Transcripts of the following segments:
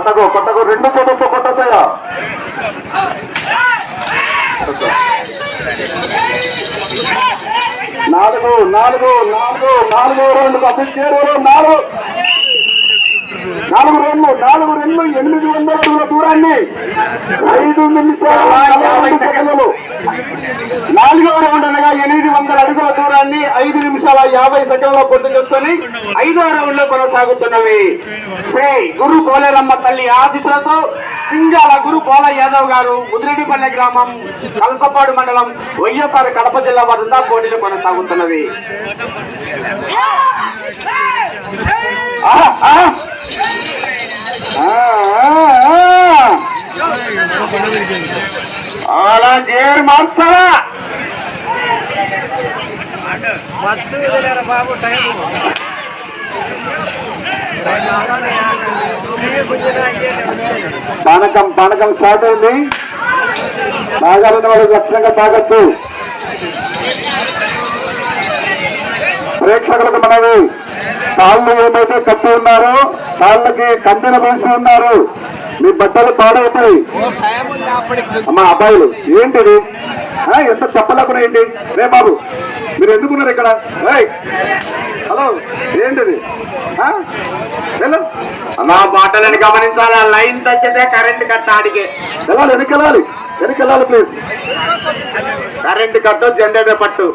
కొట్టకు కొట్టకు, రెండు చేతులతో కొట్టొచ్చాయా. నాలుగు నాలుగు నాలుగు నాలుగు రెండు పంపించారు. నాలుగు రెండు 800 అడుగుల దూరాన్ని 5 నిమిషాల 50 సెకండ్లు. 4వ రౌండ్ అనగా 800 అడుగుల దూరాన్ని 5 నిమిషాల 50 సెకండ్లో పూర్తి చేసుకొని 5వ రౌండ్ లో కొనసాగుతున్నవి. శ్రీ గురు పోలేరమ్మ తల్లి ఆశీస్సులతో సింగాల గురు పోల యాదవ్ గారు, ముదిరెడ్డిపల్లె గ్రామం, కలసపాడు మండలం, వైఎస్ఆర్ కడప జిల్లా వద్ద పోటీలు కొనసాగుతున్నవి. అలా చేరు మార్చాలా బాబు. టైం పానకం స్టార్ట్ అయింది. నాగాలని వాళ్ళు లక్షణంగా తాగొచ్చు. ప్రేక్షకులకు మనవి, కాళ్ళు ఏమైతే కట్టి ఉన్నారో కాళ్ళకి కంపెన వేసి ఉన్నారు, మీ బట్టలు పాడవుతాయి. అమ్మా అబ్బాయిలు ఏంటిది, ఎంత చెప్పలేకుండా ఏంటి? రే బాబు మీరు ఎందుకున్నారు ఇక్కడ? హలో ఏంటిది? అమ్మా బాటలని గమనించాలి. లైన్ తచ్చితే కరెంట్ కట్ట ఆడికే వెళ్ళాలి, వెనకెళ్ళాలి ప్లీజ్. కరెంట్ కట్టు, జనరేటర్ పట్టు.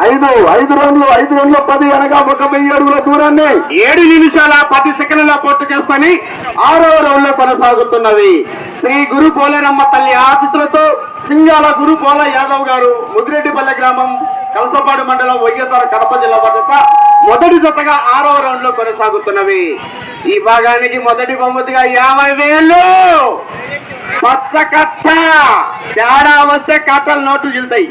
5 రౌండ్లు 10 అనగా 1000 అడుగుల దూరాన్ని 7 నిమిషాల 10 సెకండ్ల పూర్తి చేసుకొని 6వ రౌండ్ లో కొనసాగుతున్నది. శ్రీ గురు పోలేరమ్మ తల్లి ఆశీస్సులతో సింగాల గురు పోల యాదవ్ గారు, ముదిరెడ్డిపల్లె గ్రామం, కలసపాడు మండలం, వైఎస్ఆర్ కడప జిల్లా వద్ద మొదటి జతగా 6వ రౌండ్ లో కొనసాగుతున్నవి. ఈ భాగానికి మొదటి బహుమతిగా 50,000 పచ్చ కట్ట. తేడా వస్తే కట్టలు నోట్లు జిల్తాయి.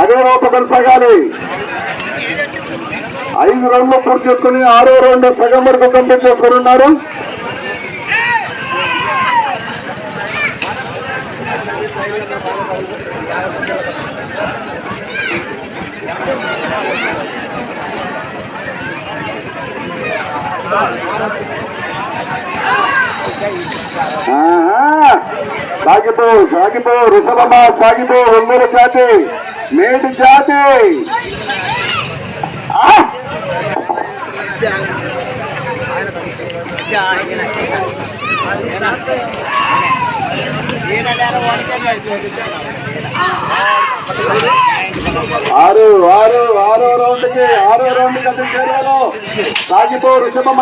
అదే రూప కొనసాగాలి. 5 రౌండ్లు పూర్తి చేసుకుని 6వ రౌండ్ సగం వరకు కంప్లీట్ చేసుకుని ఉన్నారు. సాగిపో రుసలమ్మ, సాగిపో ఒంగోలు జాతి, మేటి జాతి. ఆరో రౌండ్కి అది చేరాలో. సాగిపో రుషభమ్మ.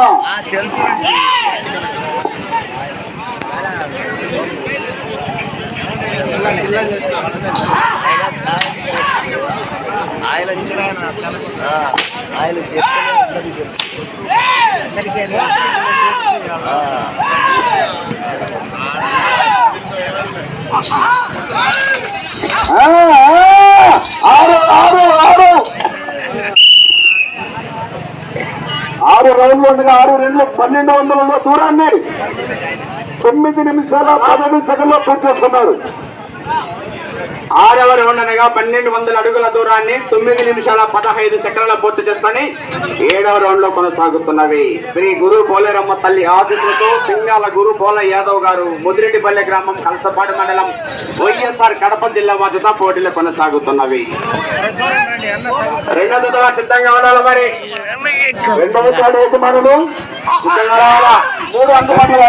ఆరు రౌండ్లు ఉండగా 6 2 1200 దూరాన్ని 9 నిమిషాల 15 సెకండ్లో పూర్తి చేసుకున్నారు. 6వ రౌండ్ అనగా 1200 అడుగుల దూరాన్ని 9 నిమిషాల 15 సెకండ్ల పూర్తి చేసుకుని 7వ రౌండ్ లో కొనసాగుతున్నవి. శ్రీ గురు పోలేరమ్మ తల్లి ఆశీస్సులతో సింగాల గురు పోల యాదవ్ గారు, ముదిరెడ్డిపల్లె గ్రామం, కలసపాడు మండలం, వైఎస్ఆర్ కడప జిల్లా వద్ద పోటీలు కొనసాగుతున్నవి. రెండవ జత సిద్ధంగా ఉండాలి. మరి రెండవ యజమానులు సిద్ధంగా రావాలా. 3 అందుబాటులో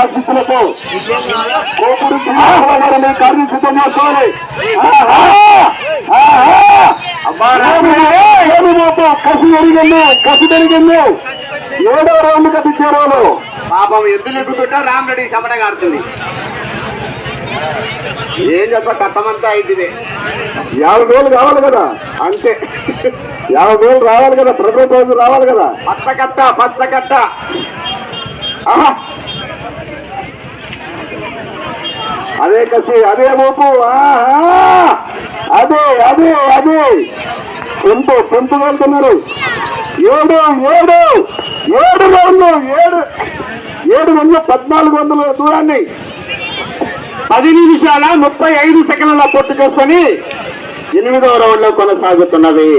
ఆశీస్సులతో కోపుడు కార్యం సిద్ధం చేసుకోవాలి. కసి పెరిగింది. 7వ రౌండ్ కసి చేరాలు. పాపం ఎద్దులు ఎక్కుతుంటే రామరెడ్డి చెమట కారుతుంది. ఏం చెప్ప కట్టమంతా అయిపోయింది. 50,000 కావాలి కదా, అంతే. 50,000 రావాలి కదా, ప్రభుత్వం రావాలి కదా. పచ్చ కట్ట. అదే కసి, అదే ఊపు. అదే పెంపు వెళ్తున్నారు. 7 రౌండ్లు 700 దూరాన్ని 10 నిమిషాల 35 సెకండ్ల పూర్తి చేసుకొని 8వ రౌండ్ లో కొనసాగుతున్నవి.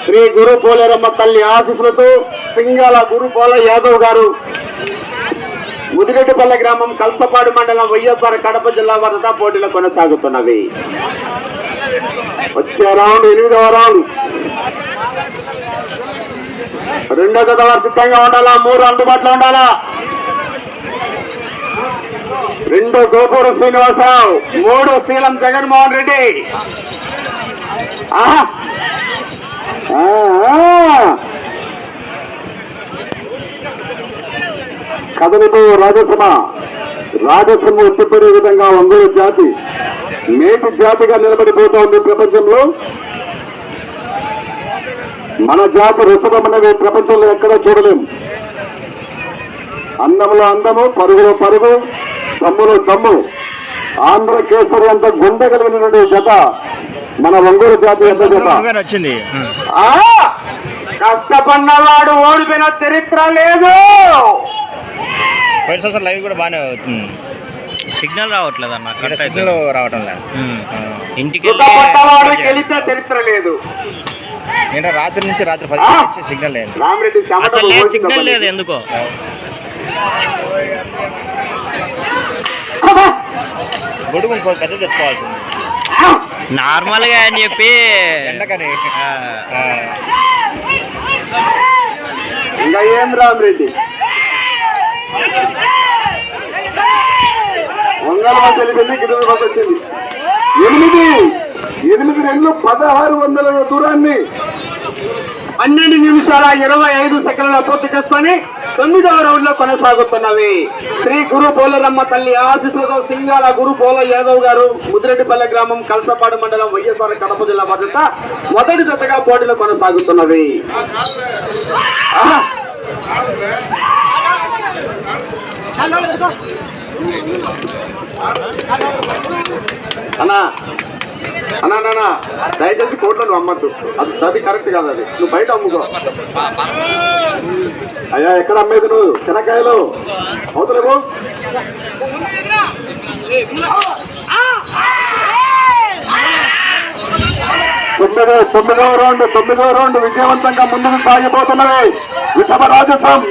శ్రీ గురు పోలేరమ్మ తల్లి ఆశీస్సులతో సింగాల గురు పోల యాదవ్ గారు ముదిరెడ్డిపల్లె గ్రామం కల్పపాడు మండలం వైఎస్ఆర్ కడప జిల్లా వద్ద పోటీలో కొనసాగుతున్నవి. వచ్చే రౌండ్ 8వ రౌండ్. రెండో జత వారు సిద్ధంగా ఉండాలా, 3 అందుబాటులో ఉండాలా. 2 గోపూరు శ్రీనివాసరావు, 3 శీలం జగన్మోహన్ రెడ్డి. కథలతో రాజసమ ఉత్తిపడే విధంగా ఒంగోలు జాతి మేటి జాతిగా నిలబడిపోతా ఉంది ప్రపంచంలో. మన జాతి రుసభం అనేది ప్రపంచంలో ఎక్కడా చూడలేము. అందములో అందము, పరుగులో పరుగు, దమ్ములో దమ్ము, ఆంధ్ర కేసరి అంత గుండె కలిగినటువంటి జత మన ఒంగోలు జాతి ఎంత జత వచ్చింది. కష్టపడినవాడు ఓడిపోయిన చరిత్ర లేదు. లైవ్ కూడా బాగానే సిగ్నల్ రావట్లేదు అన్న, సిగ్నల్ రావటం లేదు. ఇంటికి గెలిచే చరిత్ర లేదు. నేను రాత్రి నుంచి రాత్రి 10 సిగ్నల్ లేదు. రామరెడ్డి సిగ్నల్ లేదు ఎందుకో. గొడుగు ఇంకో పెద్ద తెచ్చుకోవాల్సింది నార్మల్ గా అని చెప్పి ఎండకని. ఇంకా ఏం రామరెడ్డి ఒంగోలు తెలిపింది, గిడుగు వచ్చింది. 8 2 1600 దూరాన్ని 12 నిమిషాల 25 సెకండ్ల పూర్తి చేసుకొని 9వ రౌండ్ లో కొనసాగుతున్నవి. శ్రీ గురు పోలేరమ్మ తల్లి ఆశీస్సులతో సింగాల గురు పోల యాదవ్ గారు ముదిరెడ్డిపల్లె గ్రామం కల్సపాడు మండలం వైఎస్ఆర్ కడప జిల్లా భద్రత మొదటి జతగా పోటీలో కొనసాగుతున్నవి. అన్నా అన్నా దయచేసి కోట్లో నువ్వు అమ్మద్దు, అది కరెక్ట్ కాదు. అది నువ్వు బయట అమ్ముకో. అయ్యా ఎక్కడ అమ్మేది నువ్వు? శనక్కాయలు అవుతలేవు. 9వ రౌండ్ విజయవంతంగా ముందుకు సాగిపోతున్నవి. విషమ రాజసం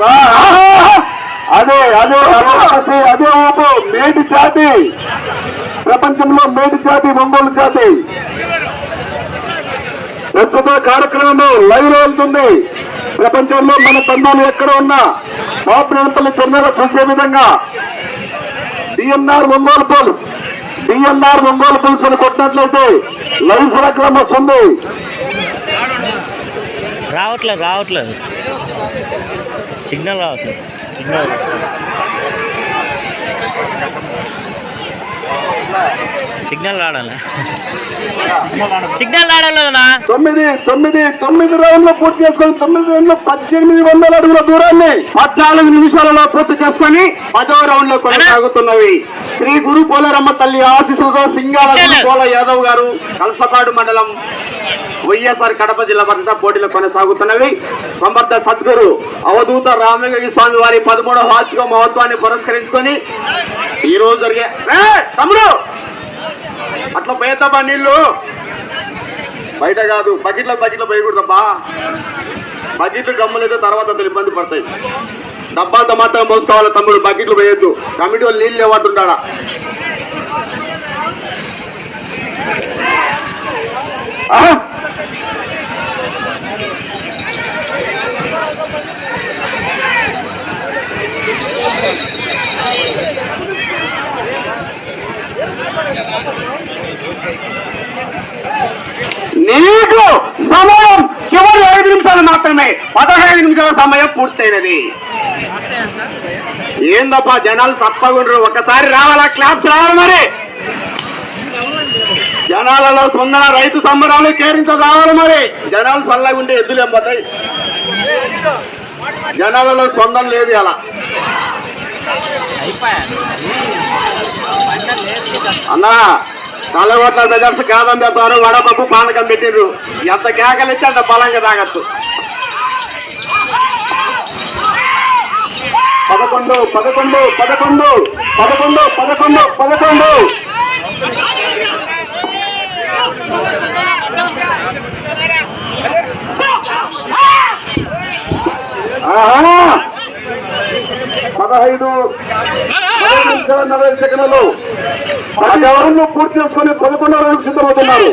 అదే ఊపు. మేటి జాతి, ప్రపంచంలో మేటి జాతి ఒంగోలు జాతి. ప్రస్తుత కార్యక్రమం లైవ్ లో వెళ్తుంది. ప్రపంచంలో మన తండ్రులు ఎక్కడ ఉన్నా పాపనపల్లి చెన్నైలో చూసే విధంగా డిఎన్ఆర్ ఒంగోలు పుల్స్ అని కొట్టినట్లయితే లైవ్ కార్యక్రమం వస్తుంది. రావట్లేదు సిగ్నల్ రావట్లేదు. సిగ్నల్ రావడం లేదన్నా. 9 రౌండ్లు పూర్తి చేసుకొని 9 రౌండ్లు 1800 అడుగుల దూరాన్ని 14 నిమిషాలలో పూర్తి చేసుకొని 10వ రౌండ్ లో కొనసాగుతున్నవి. శ్రీ గురు పోలేరమ్మ తల్లి ఆశీస్సులతో సింగాల గురు పోల యాదవ్ గారు కల్సపాడు మండలం వైఎస్ఆర్ కడప జిల్లా భద్రత పోటీలో కొనసాగుతున్నవి. సమర్థ సద్గురు అవధూత రామలింగ స్వామి వారి 13వ వార్షిక మహోత్సవాన్ని పురస్కరించుకొని ఈ రోజు జరిగే తమ్ముడు అట్లా పోయేద్దామా, నీళ్లు బయట కాదు, బకెట్లో పోయకూడదబ్బా. బకెట్లు గమ్ములైతే తర్వాత అతను ఇబ్బంది పడతాయి. డబ్బాలతో మాత్రం మోసుకోవాలి తమ్ముడు, బకెట్లు పోయొద్దు. కమిటీ వాళ్ళు నీళ్ళు లేవట్టుండా. నీకు సమయం చివరి 5 నిమిషాలు మాత్రమే. 15 నిమిషాల సమయం పూర్తయినది. ఏందబ్బా జనాలు తప్పకుండా ఒకసారి రావాలా, క్లాప్స్ రావాలి. మరి జనాలలో స్పందన, రైతు సంబరాలు కేరింత రావాలి. మరి జనాలు చల్లగా ఉంటే ఎద్దులు ఎంబతాయి. జనాలలో స్పందన లేదు. అలా అన్నా కళ్ళగొట్ల బ్రదర్స్ కాదని చెప్పారు. వడపప్పు పానకం పెట్టిండ్రు. ఎంత కేకలిస్తే అంత బలంగా తాగచ్చు. 11 11 11 11 11 11 15 40 సెకండ్లు 10 ఓవర్లు పూర్తి చేసుకుని 11వ రౌండ్ సిద్ధమవుతున్నారు.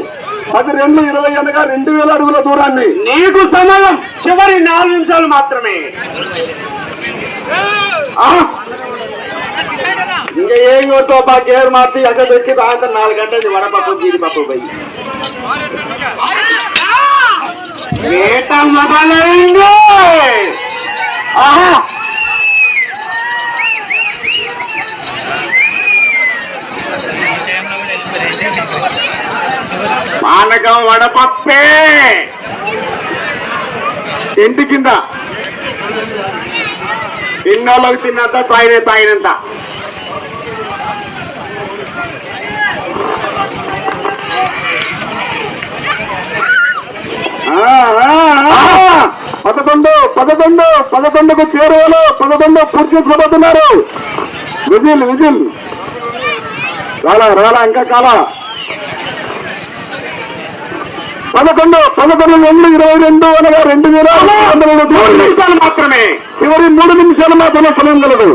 10 2 20 అనగా 2000 అడుగుల దూరాన్ని. నీకు సమయం చివరి 4 నిమిషాలు మాత్రమే. ఇంకా ఏం కొట్టో బా గేర్ మార్చి అక్కడ పెట్టి సాయంత్రం 4 గంటలు వడపప్పు జీడిపప్పు పోయి పానకం వడపప్పే ఇంటి కింద ఇన్నోళ్ళకి తిన్నంత తాగినంత. పదకొండు 11కు చేరువలో 11 పూర్తి చేసుకోబోతున్నారు. విజిల్ రాలా ఇంకా కాల 11 22 అనగా 2000 మాత్రమే. చివరి 3 నిమిషాలు మాత్రమే సమయం కలదు.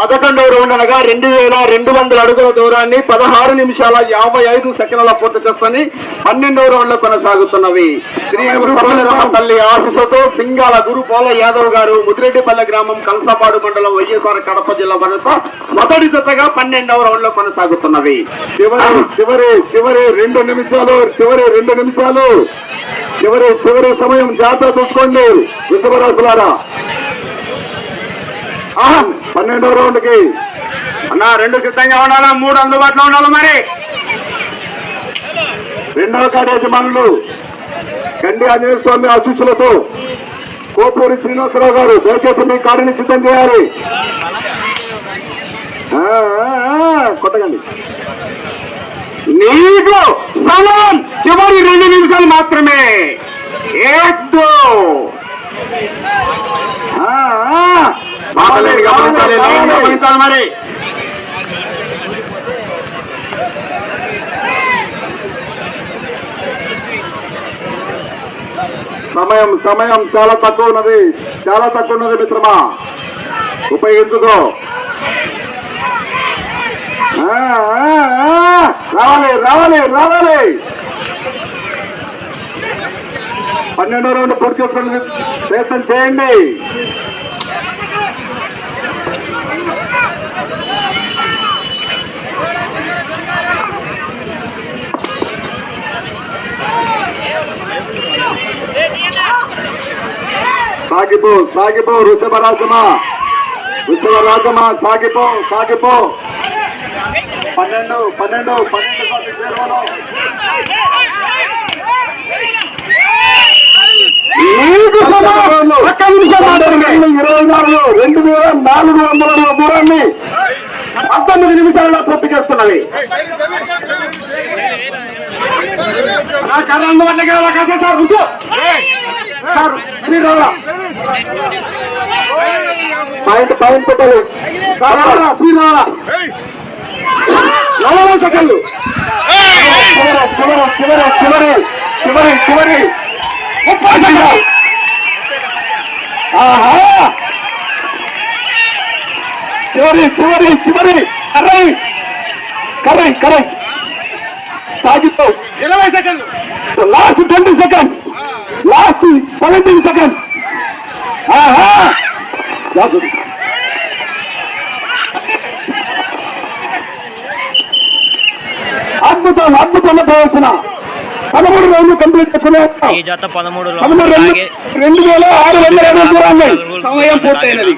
11వ రౌండ్ అనగా 2200 అడుగుల దూరాన్ని 16 నిమిషాల 55 సెకండ్ల పూర్తి చేసుకుని 12వ రౌండ్ లో కొనసాగుతున్నవి. శ్రీ గురు పోలేరమ్మ తల్లి ఆశీస్సుతో సింగాల గురు పోల యాదవ్ గారు ముదిరెడ్డిపల్లె గ్రామం కలసపాడు మండలం వైఎస్ఆర్ కడప జిల్లా వనస మొదటి జతగా 12వ రౌండ్ లో కొనసాగుతున్నవి. చివరి 2 నిమిషాలు చివరి సమయం జాగ్రత్త చూసుకోండి వృషభరాశులారా. 12వ రౌండ్ కి అన్నా 2 సిద్ధంగా ఉండాలా, 3 అందుబాటులో ఉండాలి. మరి 2వ కార్డు యజమానులు గండి ఆంజనేయ స్వామి ఆశీస్సులతో కోపూరి శ్రీనివాసరావు గారు దయచేసి మీ కార్డుని సిద్ధం చేయాలి. కొట్టగండి. నీకు సమయం చివరి 2 నిమిషాలు మాత్రమే. గమనించాలి మరి. సమయం చాలా తక్కువ ఉన్నది మిత్రమా, ఉపయోగించుకో. రావాలి 12వ రౌండ్ పూర్తి చేసుకుని ప్రయత్నం చేయండి. సాగిపో వృషభరాజమా సాగిపో 12 2400 దూరాన్ని 19 నిమిషాలలో పూర్తి చేస్తున్నవి. పాయింట్ పెట్టాలి. 40 సెకండ్లు. చివరి 30 సెకండ్లు. చివరి కరెక్ట్ సాగితో 20 సెకండ్లు. Last 20 seconds, last 17 seconds. అద్భుతంగా ప్రదర్శన. 13 రౌండ్లు కంప్లీట్ చేసుకున్నాం. 2600 దూరాన్ని సమయం పూర్తయినది.